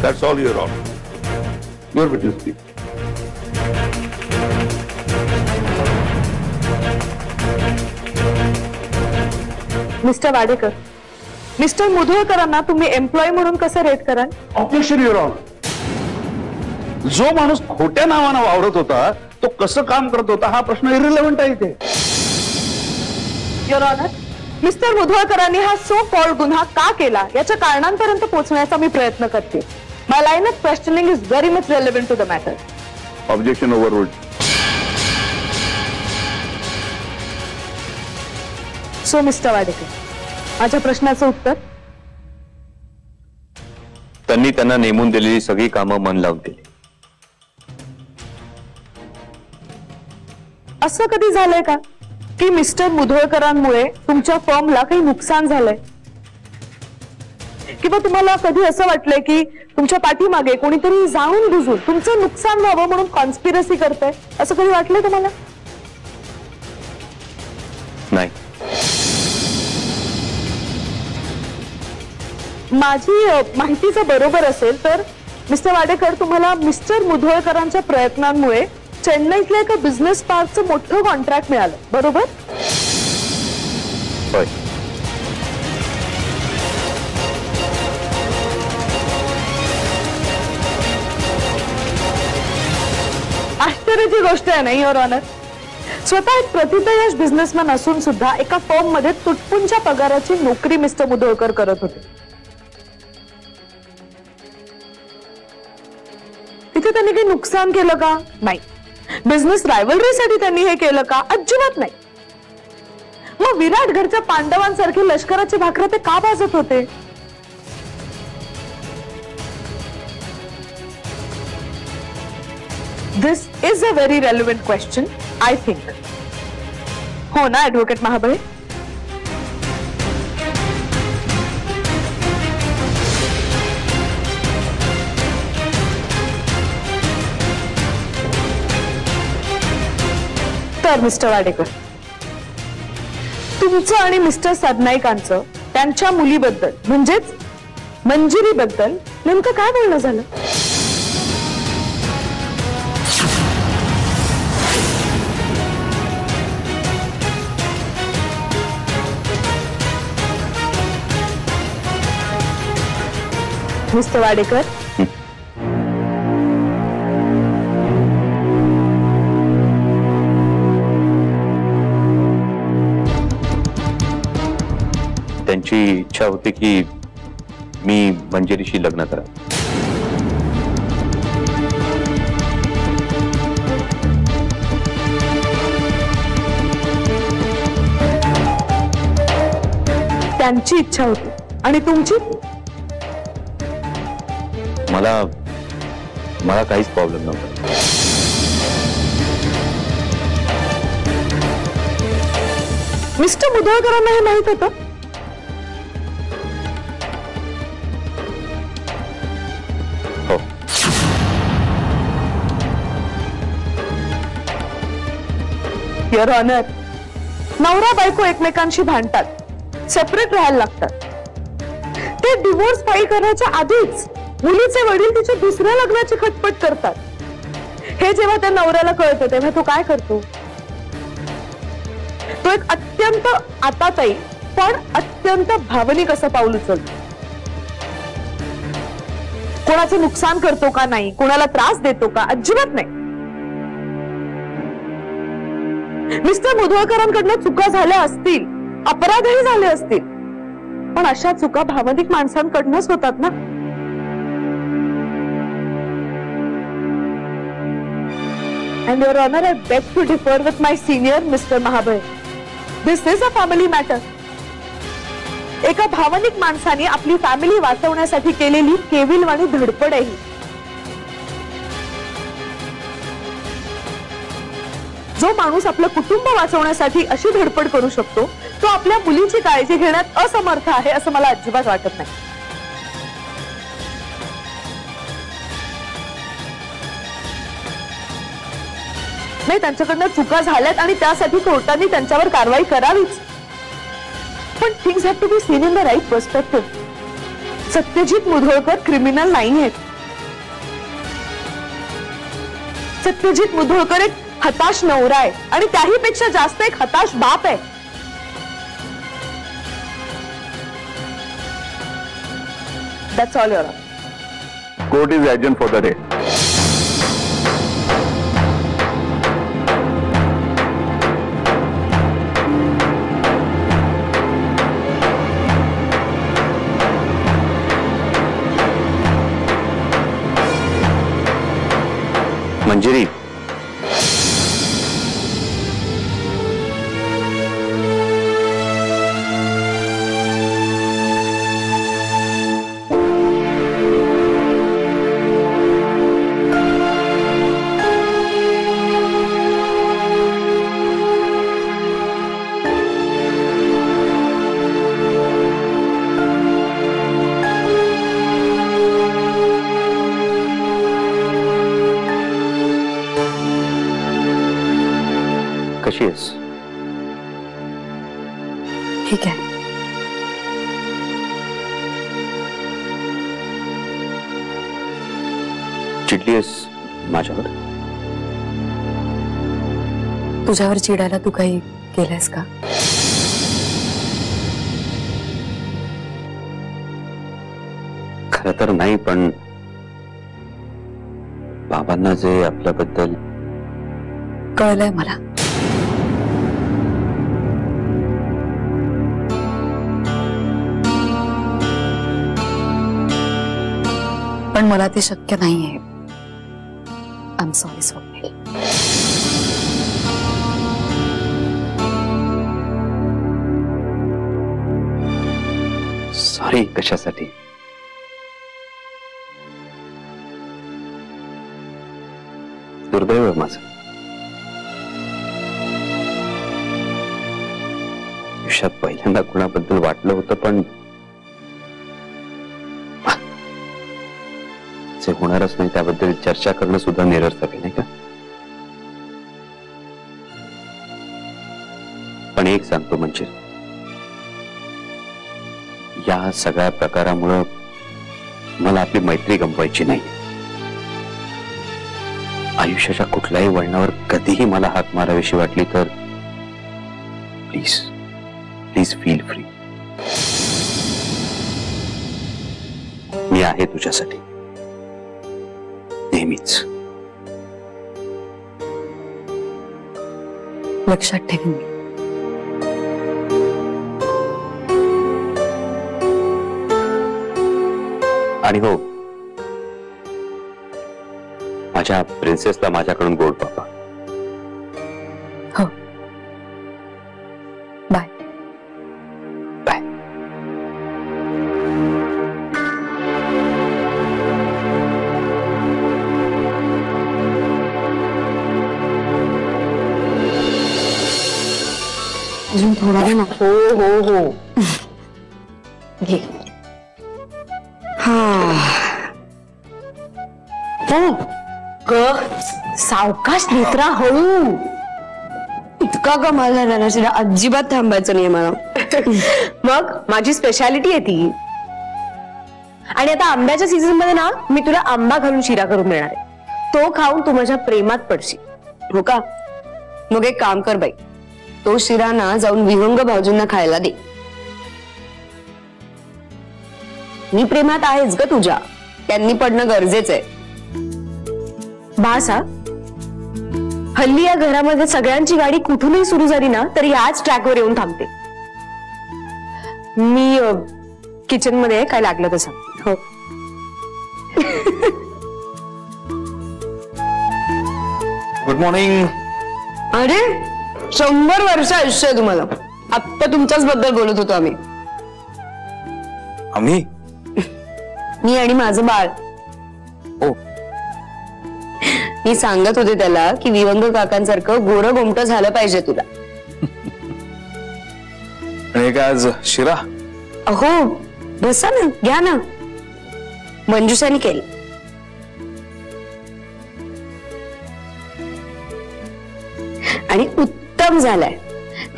That's all, Your Honor. Your witness, please. Mister Wadekar, mister मुधोळकरांना तुम्ही employee म्हणून कसं रेट कराल? Objection, your honour. जो माणूस खोट्या नावानं वावरत होता तो कसं काम करत होता हा प्रश्न इरिलेव्हंट आहे इथे. युअर ऑनर, मिस्टर मुधोळकरांनी हा सो कॉल्ड गुन्हा का केला याच्या कारणांपर्यंत पोहोचण्याचा मी प्रयत्न करते. My line of questioning is very much relevant to the matter. Objection overruled. So mister Wadekar, माझ्या प्रश्नाचं उत्तर. त्यांनी त्यांना नेमून दिलेली सगळी कामं मन लावून केली. असं कधी झालंय का की मिस्टर मुधोळकरांमुळे तुमच्या फर्मला काही नुकसान झालंय? किंवा तुम्हाला कधी असं वाटलंय की तुमच्या पाठीमागे कोणीतरी जाऊन बुजून तुमचं नुकसान व्हावं म्हणून कॉन्स्पिरसी करतंय? असं कधी वाटलंय तुम्हाला? नाही. माझी माहिती जर बरोबर असेल तर मिस्टर वाडेकर, तुम्हाला मिस्टर मुधोळकरांच्या प्रयत्नांमुळे चेन्नईतल्या एका बिझनेस पार्कचं मोठं कॉन्ट्रॅक्ट मिळालं, बरोबर? होय. आश्चर्याची गोष्ट आहे नाही, युअर ऑनर? स्वतः एक प्रतिथयश बिझनेसमॅन असून सुद्धा एका फर्म मध्ये तुटपुंच्या पगाराची नोकरी मिस्टर मुधोळकर करत होते. तिथे त्यांनी काही नुकसान केलं का? नाही. बिझनेस रायव्हलरीसाठी त्यांनी हे केलं का? अजिबात नाही. मग विराटगडच्या पांडवांसारखे लष्कराचे भाकरे ते का भाजत होते? This is a very relevant question, I think. हो ना ऍडव्होकेट महाबळे? तर मिस्टर वाडेकर, तुमचं आणि मिस्टर सरनाईकांचं त्यांच्या मुलीबद्दल म्हणजेच मंजिरीबद्दल नेमकं काय बोलणं झालं? मिस्टर वाडेकर, त्यांची इच्छा होती की मी मंजिरीशी लग्न करा. त्यांची इच्छा होती आणि तुमची? मला काहीच प्रॉब्लेम नव्हता. मिस्टर मुधोळकरांना हे माहित होतं? हो. युअर ऑनर, नवरा बायको एकमेकांशी भांडतात, सेपरेट राहायला लागतात. ते डिवोर्स फाईल करण्याच्या आधीच मुलीचे वडील तिच्या दुसऱ्या लग्नाची खटपट करतात. हे जेव्हा त्या नवऱ्याला कळतं तेव्हा तो काय करतो? तो एक अत्यंत आताताई पण अत्यंत भावनिक असं पाऊल उचलतो. कोणाचं नुकसान करतो का नाही, कोणाला त्रास देतो का? अजिबात नाही. मिस्टर मुधोळकरांकडनं चुका झाल्या असतील, अपराधही झाले असतील, पण अशा चुका भावनिक माणसांकडनंच होतात ना. And Your Honor, I beg to differ with my senior, Mr. Mahabhay. This is a family matter. एका भावनिक माणसाने आपली फॅमिली वाचवण्यासाठी केलेली केविलवाणी धडपड आहे. जो माणूस आपलं कुटुंब वाचवण्यासाठी अशी धडपड करू शकतो तो आपल्या मुलीची काळजी घेण्यात असमर्थ आहे असं मला अजिबात वाटत नाही. नाही, त्यांच्याकडनं चुका झाल्यात आणि त्यासाठी कोर्टाने त्यांच्यावर कारवाई करावीच. पण things have to be seen in the right perspective. Satyajit Mudholkar criminal नाही आहेत. सत्यजित मुधोळकर एक हताश नवरा आहे आणि त्याही पेक्षा जास्त एक हताश बाप आहे. That's all, Your Honor. Court is adjourned for the day. Manjiri, कशी आहेस? ठीक आहे. चिडली आहेस माझ्यावर? तुझ्यावर चिडायला तू काही केलंयस का? खरं तर नाही, पण बाबांना जे आपल्याबद्दल कळलंय मला. पण मला ते शक्य नाहीये. I am sorry Swapnil. Sorry कशासाठी? दुर्दैव आहे माझं. आयुष्यात पहिल्यांदा कुणाबद्दल वाटलं होतं, पण जे होणारच नाही त्याबद्दल चर्चा करणं सुद्धा निरर्थक आहे, नाही का? पण एक सांगतो मंजिरी, या सगळ्या प्रकारामुळं मला आपली मैत्री गमवायची नाही. आयुष्याच्या कुठल्याही वळणावर कधीही मला हाक मारावीशी वाटली तर प्लीज प्लीज फील फ्री. मी आहे तुझ्यासाठी नेहमीच. लक्षात ठेवीन मी. आणि हो, माझ्या प्रिन्सेसला माझ्याकडून गोड पापा. हो, बाय. बाय. अजून थोडा वेळ ना. हो हो हो. घे. सावकाश नेत्रा, हळू. इतका कमाल झाला ना शिरा, अजिबात थांबायचं नाही मला. मग माझी स्पेशालिटी आहे ती. आणि आता आंब्याच्या सीझन मध्ये ना मी तुला आंबा घालून शिरा करून देणार आहे. तो खाऊन तू माझ्या प्रेमात पडशील. हो का? मग एक काम कर बाई, तो शिरा ना जाऊन विहंग भाऊजींना खायला दे. मी प्रेमात आहेच ग तुझ्या, त्यांनी पडणं गरजेचं आहे. बासा, हल्ली या घरामध्ये सगळ्यांची गाडी कुठूनही सुरू झाली ना तरी याच ट्रॅकवर येऊन थांबते. मी किचन मध्ये काय लागलं तसं. हो. Good morning. अरे 100 वर्ष आयुष्य आहे तुम्हाला. आत्ता तुमच्याच बद्दल बोलत होतो आम्ही. आम्ही? मी आणि माझं बाळ. ओ. मी सांगत होते त्याला की विवंग काकांसारखं गोरं गोमटं झालं पाहिजे तुला. आणि काय आज शिरा? अहो बसा ना, घ्या ना. मंजुषाने केली. आणि उत्तम झालाय.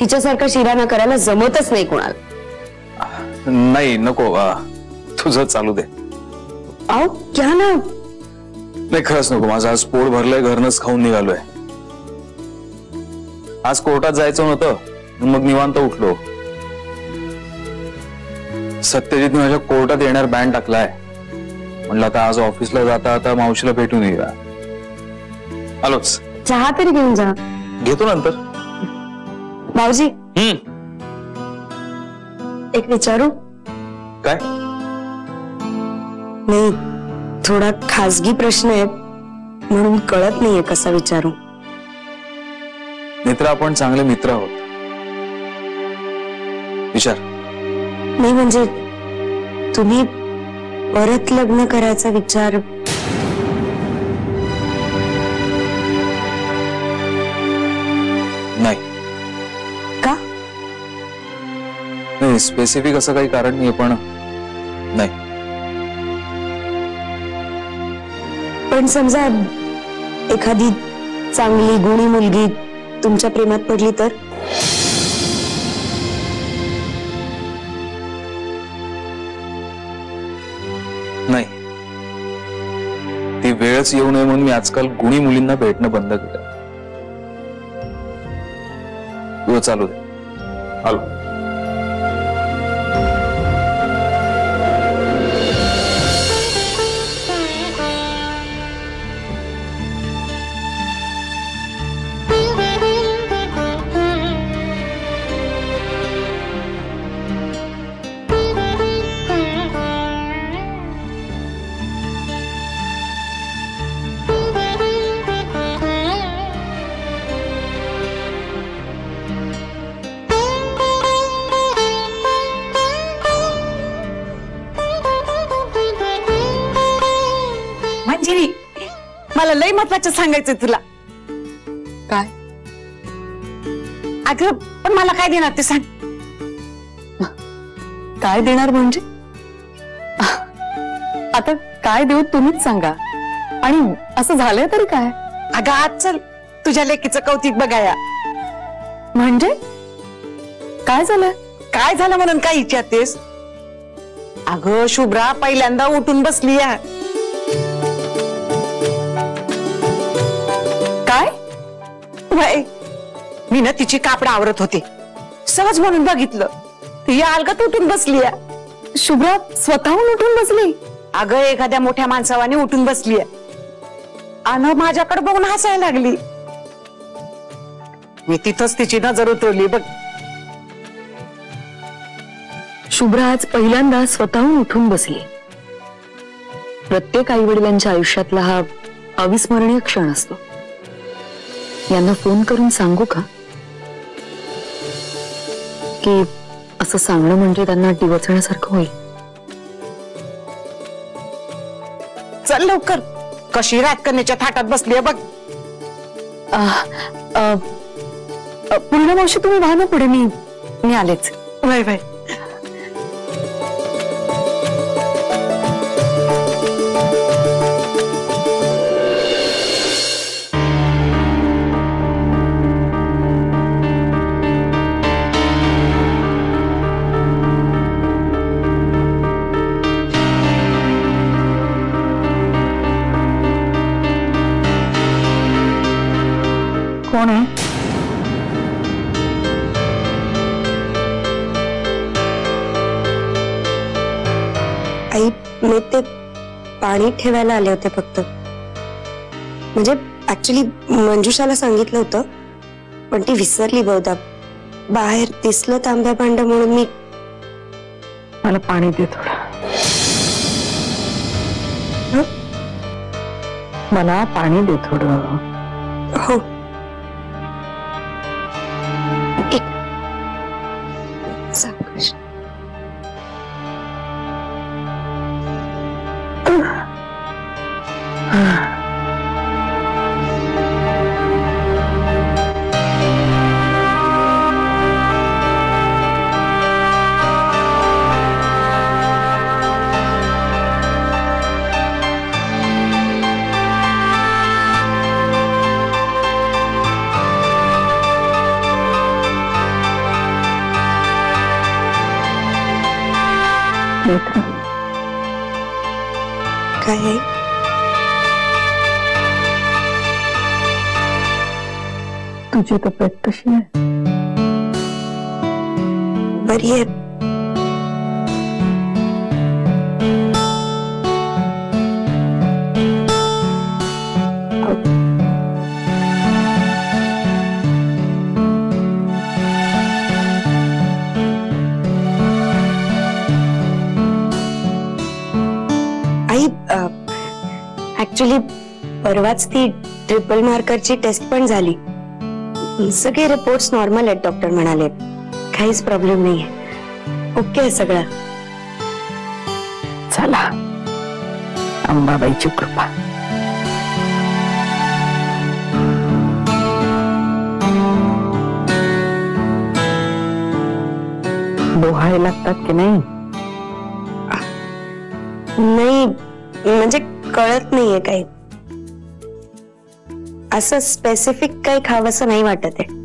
तिच्यासारखा शिरा ना करायला जमतच नाही कोणाला. नाही नको, तुझं चालू दे. अहो घ्या ना. नाही खरंच नको, माझं आज पोट भरलंय, घरनच खाऊन निघालोय. आज कोर्टात जायचं नव्हतं, मग निवांत उठलो. सत्यजितने माझ्या कोर्टात येणार बॅन टाकलाय. म्हणलं आता आज ऑफिसला जाता आता मावशीला भेटून येऊया. आलोच. चहा तरी घेऊन जा. घेतो नंतर. भाऊजी एक विचारू? काय? नाही, थोडा खासगी प्रश्न आहे म्हणून कळत नाहीये कसा विचारू. मित्र, आपण चांगले मित्र आहोत. विचार. नाही म्हणजे तुम्ही परत लग्न करायचा विचार? नाही. का? नाही, स्पेसिफिक असं काही कारण नाही, पण नाही. पण समजा एखादी चांगली गुणी मुलगी तुमच्या प्रेमात पडली तर? नाही. ती वेळच येऊ नये म्हणून मी आजकाल गुणी मुलींना भेटणं बंद केलं. तू चालू दे. आलो. मला लय महत्वाचं सांगायचंय तुला. काय? अगं पण मला काय देणार ते सांग. काय देणार म्हणजे? आता काय देऊ तुम्हीच सांगा. आणि असं झालंय तरी काय? अगं आज चल तुझ्या लेकीचं कौतिक बघाया. म्हणजे काय झालं? काय झालं म्हणून काय विचारतेस? अगं शुभ्रा पहिल्यांदा उठून बसली या. काय? मी ना तिची कापड आवरत होते, सहज म्हणून बघितलं ती अलगत उठून बसली. शुभ्रा स्वतःहून उठून बसली? अगं एखाद्या मोठ्या माणसावाने उठून बसली आणि माझ्याकडे बघून हसायला लागली. मी तिथंच तिची नजर उतरली बघ. शुभ्रा आज पहिल्यांदा स्वतःहून उठून बसली. प्रत्येक आई वडिलांच्या आयुष्यातला हा अविस्मरणीय क्षण असतो. यांना फोन करून सांगू का की असं सांगणं म्हणजे त्यांना डिवचण्यासारखं होईल? चल लवकर, कशी राजकन्याच्या थाटात बसली बघ. पूर्ण मावशी तुम्ही व्हा ना पुढे, मी आलेच. वय वय. कोण आहे? आई, मी ते पाणी ठेवायला आले होते फक्त. म्हणजे ऍक्च्युली मंजुषाला सांगितलं होतं पण ती विसरली बहुधा. बाहेर दिसलं तांब्या भांड म्हणून मी. मला पाणी दे थोडं. मला पाणी दे थोडं. हो. काय आहे? तुझी तब्येत कशी आहे? बरी आहे. आई ऍक्च्युली परवाच ती ट्रिपल मार्करची टेस्ट पण झाली. सगळे रिपोर्ट्स नॉर्मल आहेत. डॉक्टर म्हणाले काहीच प्रॉब्लेम नाहीये. ओके आहे सगळं. चला, अंबाबाईची कृपा. डोहाळे लागतात की नाही? नाही म्हणजे कळत नाहीये काही. असं स्पेसिफिक काही खावंसं नाही वाटत आहे.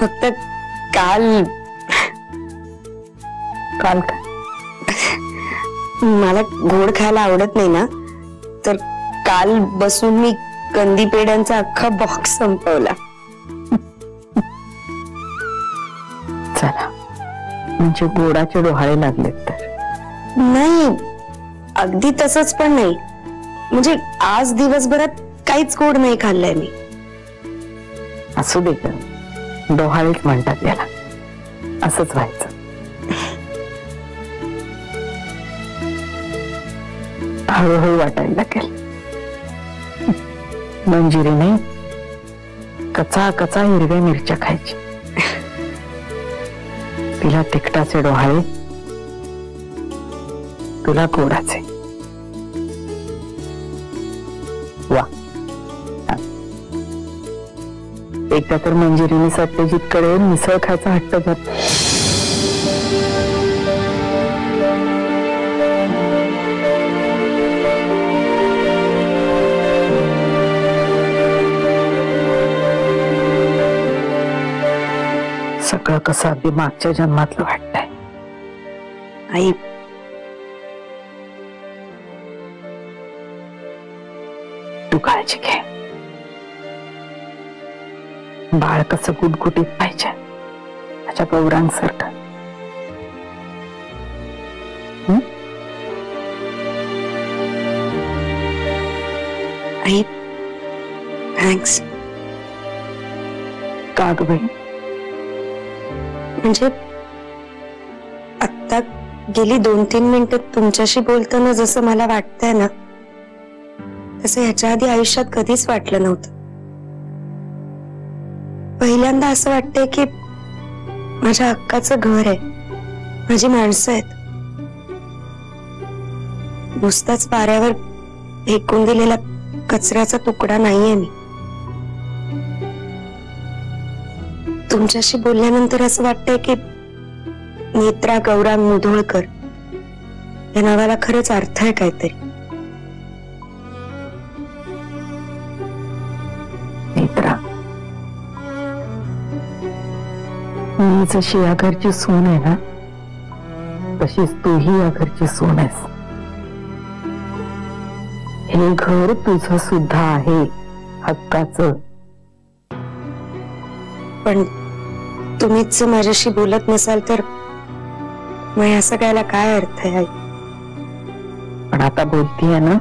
फक्त काल काय? मला गोड खायला आवडत नाही ना, तर काल बसून मी कंदी पेढ्यांचा अख्खा बॉक्स संपवला. चला, म्हणजे गोडाचे डोहाळे लागलेत तर. नाही, अगदी तसंच पण नाही. म्हणजे आज दिवसभरात काहीच गोड नाही खाल्लंय मी. असू दे ग, डोहाळेच म्हणतात याला. असंच व्हायचं. हळूहळू वाटायला लागेल. मंजिरी नाही, कचा कचा हिरव्या मिरच्या खायची. तिला तिखटाचे डोहाळे, तुला गोडाचे. वा, एकदा तर मंजिरीने सत्यजितकडे मिसळ खायचा हट्ट धरला. सगळं कसं अगदी मागच्या जन्मातलं वाटतंय. आई तू काळजी घे. बाळ कसं गुटगुटीत पाहिजे, त्याच्या गौरांसारखं. आई थँक्स. का ग बाई? म्हणजे आता गेली 2-3 मिनिटं तुमच्याशी बोलताना जसं मला वाटतंय ना, तसं ह्याच्या आधी आयुष्यात कधीच वाटलं नव्हतं. पहिल्यांदा असं वाटतंय की माझ्या हक्काचं घर आहे, माझी माणसं आहेत. नुसताच वाऱ्यावर फेकून दिलेला कचऱ्याचा तुकडा नाहीये मी. तुमच्याशी बोलल्यानंतर असं वाटतंय की नेत्रा गौरांग मुधोळकर या नावाला खरंच अर्थ आहे काहीतरी. नेत्रा, मी जशी या घरची सून आहे ना, तशीच तूही या घरची सून आहेस. हे घर तुझं सुद्धा आहे, हक्काचं. पण तुम्हीच माझ्याशी बोलत नसाल तर मग या सगळ्याला काय अर्थ आहे? पण आता बोलतीये ना,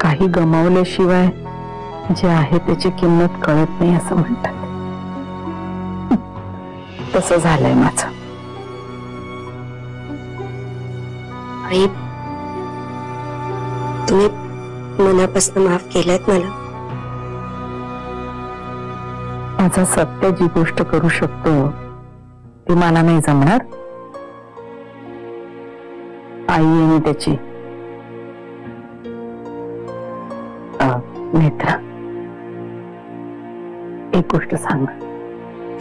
काही गमावल्याशिवाय जे आहे त्याची किंमत कळत नाही असं म्हणतात. तसं झालंय माझं. आई तुम्ही मनापासून माफ केलंत मला. माझा सत्य जी गोष्ट करू शकतो ती मला नाही जमणार. आई आणि त्याची. नेत्रा, एक गोष्ट सांग.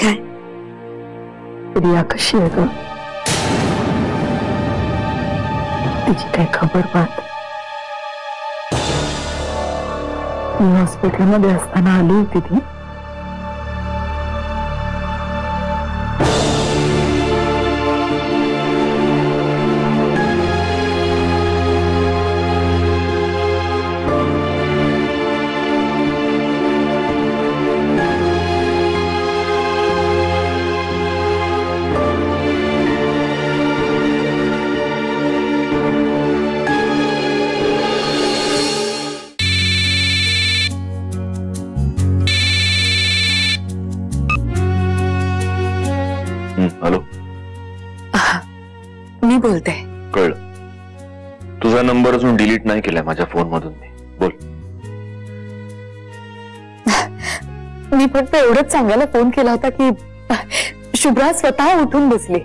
काय? प्रिया कशी आहे ग? तिची काय खबर पाहत? मी हॉस्पिटलमध्ये असताना आली होती ती. बोलते. कळलं. तुझा नंबर अजून डिलीट नाही केलाय माझ्या फोन मधून मी. बोल. मी फक्त एवढंच सांगायला फोन केला होता की शुभ्रा स्वतः उठून बसली